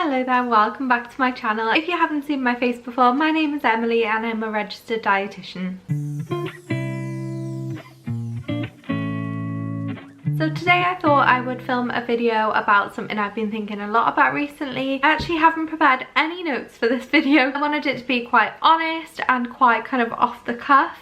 Hello there, welcome back to my channel. If you haven't seen my face before, my name is Emily and I'm a registered dietitian. So today I thought I would film a video about something I've been thinking a lot about recently. I actually haven't prepared any notes for this video. I wanted it to be quite honest and quite kind of off the cuff.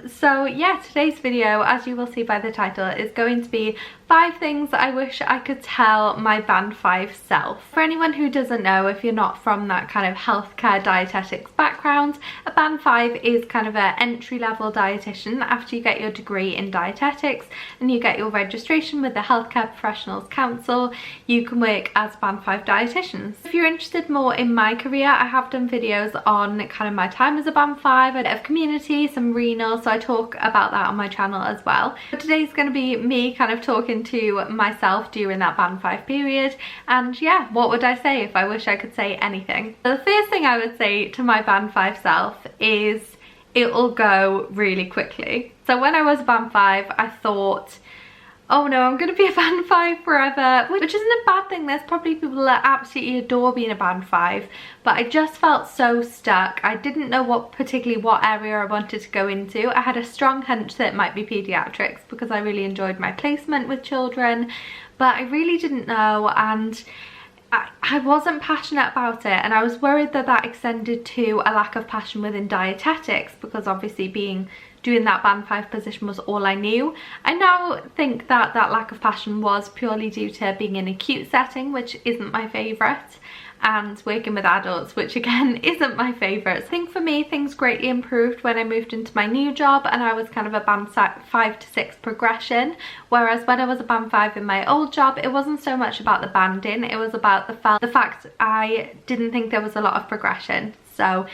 So yeah, today's video, as you will see by the title, is going to be 5 things I wish I could tell my band 5 self. For anyone who doesn't know, if you're not from that kind of healthcare dietetics background, a band 5 is kind of an entry-level dietitian after you get your degree in dietetics and you get your registration with the Healthcare Professionals Council. You can work as band 5 dietitians. If you're interested more in my career, I have done videos on kind of my time as a band 5, a bit of community, some renal, so I talk about that on my channel as well. But today's going to be me kind of talking to myself during that band 5 period, and yeah, what would I say if I wish I could say anything? So the first thing I would say to my band 5 self is it'll go really quickly. So when I was a band 5, I thought, oh no, I'm going to be a band 5 forever, which isn't a bad thing. There's probably people that absolutely adore being a band 5, but I just felt so stuck. I didn't know particularly what area I wanted to go into. I had a strong hunch that it might be paediatrics because I really enjoyed my placement with children, but I really didn't know, and I wasn't passionate about it, and I was worried that that extended to a lack of passion within dietetics because obviously doing that band 5 position was all I knew. I now think that that lack of passion was purely due to being in an acute setting, which isn't my favourite, and working with adults, which again isn't my favourite. So I think for me things greatly improved when I moved into my new job and I was kind of a band 5 to 6 progression, whereas when I was a band 5 in my old job, it wasn't so much about the banding, it was about the fact I didn't think there was a lot of progression. So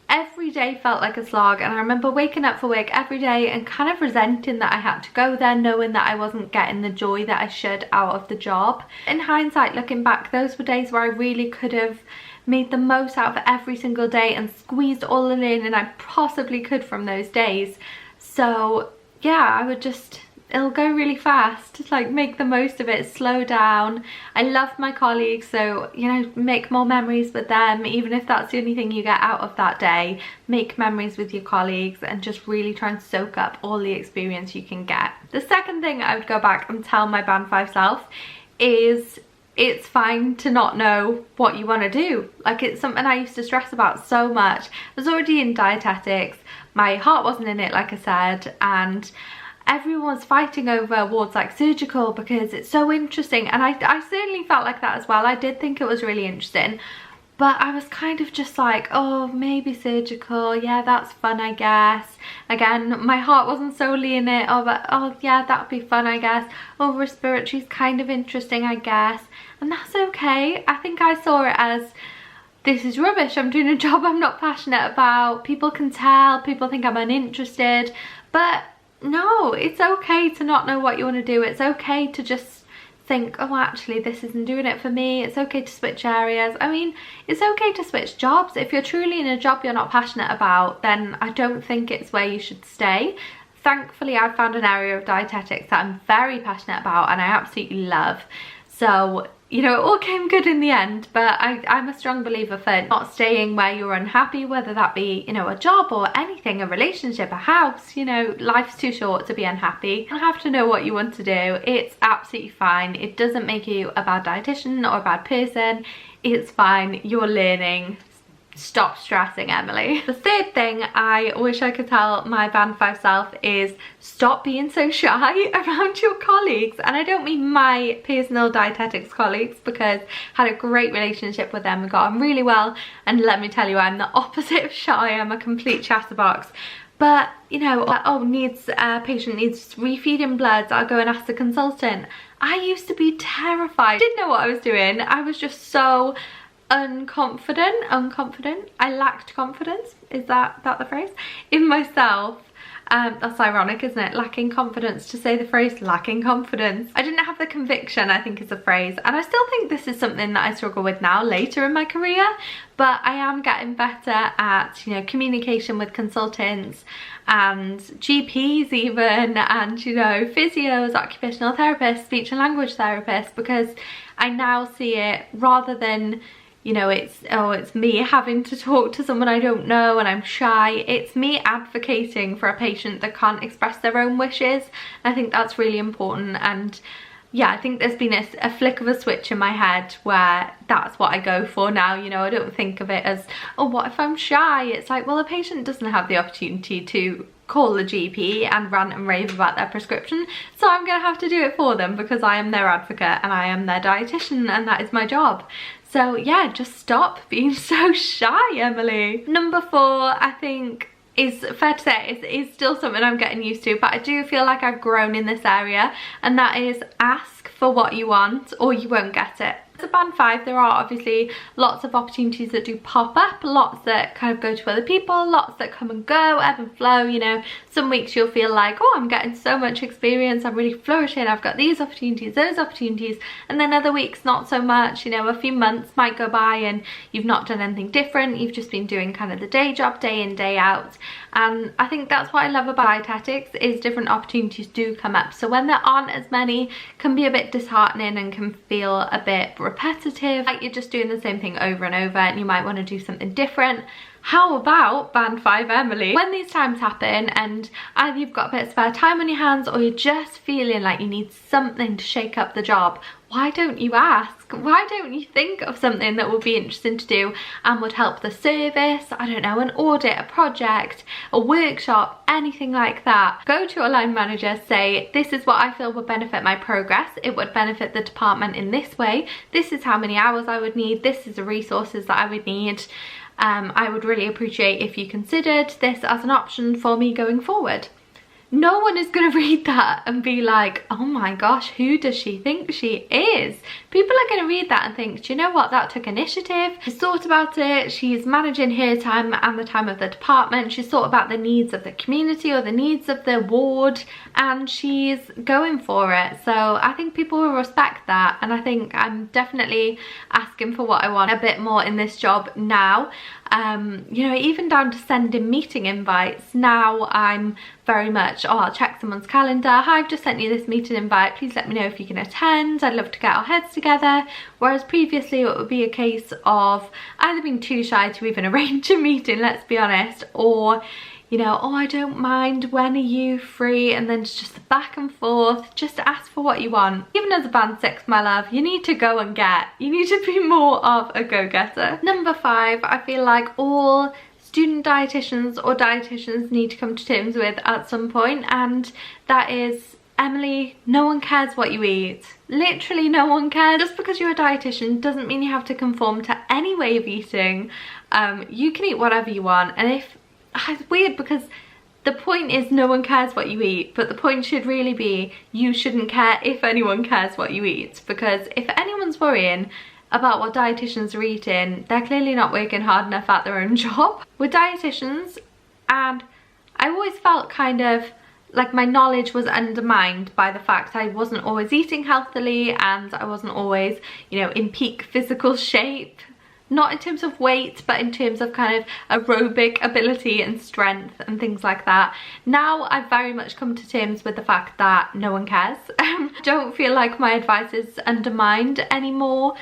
every day felt like a slog, and I remember waking up for work every day and kind of resenting that I had to go there, knowing that I wasn't getting the joy that I should out of the job. In hindsight, looking back, those were days where I really could have made the most out of every single day and squeezed all the learning I possibly could from those days. So yeah, I would just, it'll go really fast, like make the most of it, slow down. I love my colleagues, so you know, make more memories with them, even if that's the only thing you get out of that day. Make memories with your colleagues and just really try and soak up all the experience you can get. The second thing I would go back and tell my band 5 self is it's fine to not know what you want to do. Like, it's something I used to stress about so much. I was already in dietetics, my heart wasn't in it, like I said, and everyone's fighting over wards like surgical because it's so interesting, and I certainly felt like that as well. I did think it was really interesting, but I was kind of just like, oh, maybe surgical, yeah, that's fun, I guess. Again, my heart wasn't solely in it. Oh yeah, that'd be fun, I guess. Oh, respiratory's kind of interesting, I guess, and that's okay. I think I saw it as, this is rubbish, I'm doing a job I'm not passionate about, people can tell, people think I'm uninterested, but no, it's okay to not know what you want to do. It's okay to just think, oh, actually this isn't doing it for me. It's okay to switch areas. I mean, it's okay to switch jobs. If you're truly in a job you're not passionate about, then I don't think it's where you should stay. Thankfully, I've found an area of dietetics that I'm very passionate about and I absolutely love. So, you know, it all came good in the end, but I'm a strong believer for not staying where you're unhappy, whether that be, you know, a job or anything, a relationship, a house. You know, life's too short to be unhappy. You have to know what you want to do. It's absolutely fine. It doesn't make you a bad dietitian or a bad person. It's fine. You're learning. Stop stressing, Emily. The third thing I wish I could tell my band 5 self is stop being so shy around your colleagues. And I don't mean my personal dietetics colleagues, because I had a great relationship with them and got on really well, and let me tell you, I'm the opposite of shy. I'm a complete chatterbox. But you know, oh, patient needs refeeding bloods, I'll go and ask the consultant. I used to be terrified. I didn't know what I was doing. I was just so unconfident. I lacked confidence, is that the phrase, in myself. That's ironic, isn't it? Lacking confidence, to say the phrase lacking confidence. I didn't have the conviction, I think is a phrase, and I still think this is something that I struggle with now later in my career, but I am getting better at, you know, communication with consultants and GPs even, and, you know, physios, occupational therapists, speech and language therapists, because I now see it rather than, you know, it's me having to talk to someone I don't know and I'm shy. It's me advocating for a patient that can't express their own wishes. I think that's really important, and yeah, I think there's been a flick of a switch in my head where that's what I go for now. You know, I don't think of it as, oh, what if I'm shy? It's like, well, a patient doesn't have the opportunity to call the GP and rant and rave about their prescription, so I'm gonna have to do it for them because I am their advocate and I am their dietitian and that is my job. So yeah, just stop being so shy, Emily. Number 4, I think, is fair to say is still something I'm getting used to, but I do feel like I've grown in this area, and that is ask for what you want or you won't get it. As a band 5, there are obviously lots of opportunities that do pop up, lots that kind of go to other people, lots that come and go, ebb and flow, you know. Some weeks you'll feel like, oh, I'm getting so much experience, I'm really flourishing, I've got these opportunities, those opportunities, and then other weeks not so much, you know. A few months might go by and you've not done anything different, you've just been doing kind of the day job day in, day out. And I think that's what I love about dietetics, is different opportunities do come up. So when there aren't as many, can be a bit disheartening and can feel a bit repetitive, like you're just doing the same thing over and over and you might want to do something different. How about band 5 Emily? When these times happen and either you've got a bit of spare time on your hands or you're just feeling like you need something to shake up the job, why don't you ask? Why don't you think of something that would be interesting to do and would help the service? I don't know, an audit, a project, a workshop, anything like that. Go to your line manager, say, this is what I feel would benefit my progress. It would benefit the department in this way. This is how many hours I would need. This is the resources that I would need. I would really appreciate if you considered this as an option for me going forward. No one is going to read that and be like, oh my gosh, who does she think she is? People are going to read that and think, do you know what, that took initiative, she's thought about it, she's managing her time and the time of the department, she's thought about the needs of the community or the needs of the ward, and she's going for it. So I think people will respect that, and I think I'm definitely asking for what I want a bit more in this job now. You know, even down to sending meeting invites. Now I'm very much, oh, I'll check someone's calendar. Hi, I've just sent you this meeting invite. Please let me know if you can attend. I'd love to get our heads together. Whereas previously it would be a case of either being too shy to even arrange a meeting, let's be honest, or, you know, oh, I don't mind, when are you free? And then it's just back and forth. Just ask for what you want. Even as a band 6, my love, you need to go and get. You need to be more of a go-getter. Number 5, I feel like all student dietitians or dietitians need to come to terms with at some point, and that is, Emily, no one cares what you eat. Literally no one cares. Just because you're a dietitian doesn't mean you have to conform to any way of eating. You can eat whatever you want, and if it's weird because the point is no one cares what you eat, but the point should really be you shouldn't care if anyone cares what you eat, because if anyone's worrying about what dietitians are eating, they're clearly not working hard enough at their own job. We're dietitians, and I always felt kind of like my knowledge was undermined by the fact I wasn't always eating healthily and I wasn't always, you know, in peak physical shape. Not in terms of weight, but in terms of kind of aerobic ability and strength and things like that. Now I've very much come to terms with the fact that no one cares. I don't feel like my advice is undermined anymore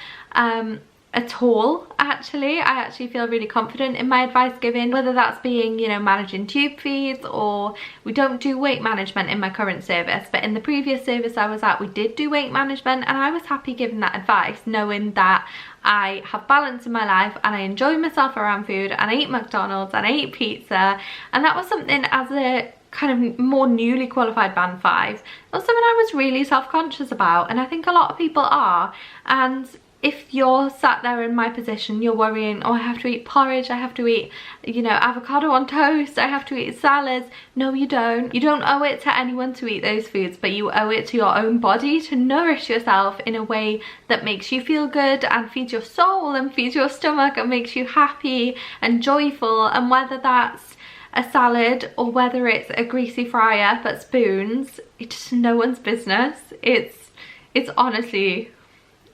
at all, actually. I actually feel really confident in my advice giving, whether that's being, you know, managing tube feeds, or we don't do weight management in my current service, but in the previous service I was at, we did do weight management, and I was happy giving that advice, knowing that I have balance in my life and I enjoy myself around food, and I eat McDonald's and I eat pizza, and that was something, as a kind of more newly qualified band 5, that was something I was really self-conscious about, and I think a lot of people are. And if you're sat there in my position, you're worrying, oh, I have to eat porridge, I have to eat, you know, avocado on toast, I have to eat salads. No, you don't. You don't owe it to anyone to eat those foods, but you owe it to your own body to nourish yourself in a way that makes you feel good and feeds your soul and feeds your stomach and makes you happy and joyful. And whether that's a salad or whether it's a greasy fry-up at Spoons, it's no one's business. It's honestly,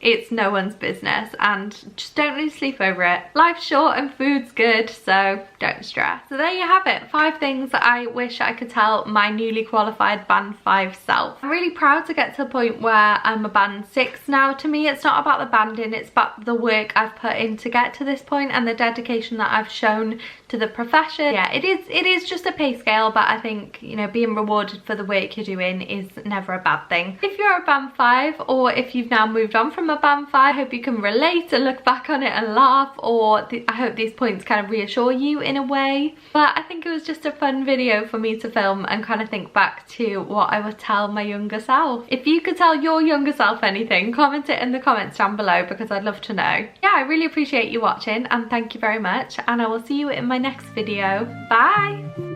it's no one's business, and just don't lose sleep over it. Life's short and food's good, so don't stress. So there you have it, 5 things that I wish I could tell my newly qualified band 5 self. I'm really proud to get to the point where I'm a band 6 now. To me, it's not about the banding, it's about the work I've put in to get to this point and the dedication that I've shown to the profession. Yeah, it is just a pay scale, but I think, you know, being rewarded for the work you're doing is never a bad thing. If you're a band 5, or if you've now moved on from a band 5, I hope you can relate and look back on it and laugh, or I hope these points kind of reassure you in a way. But I think it was just a fun video for me to film and kind of think back to what I would tell my younger self. If you could tell your younger self anything, comment it in the comments down below, because I'd love to know. Yeah, I really appreciate you watching, and thank you very much, and I will see you in my next video. Bye!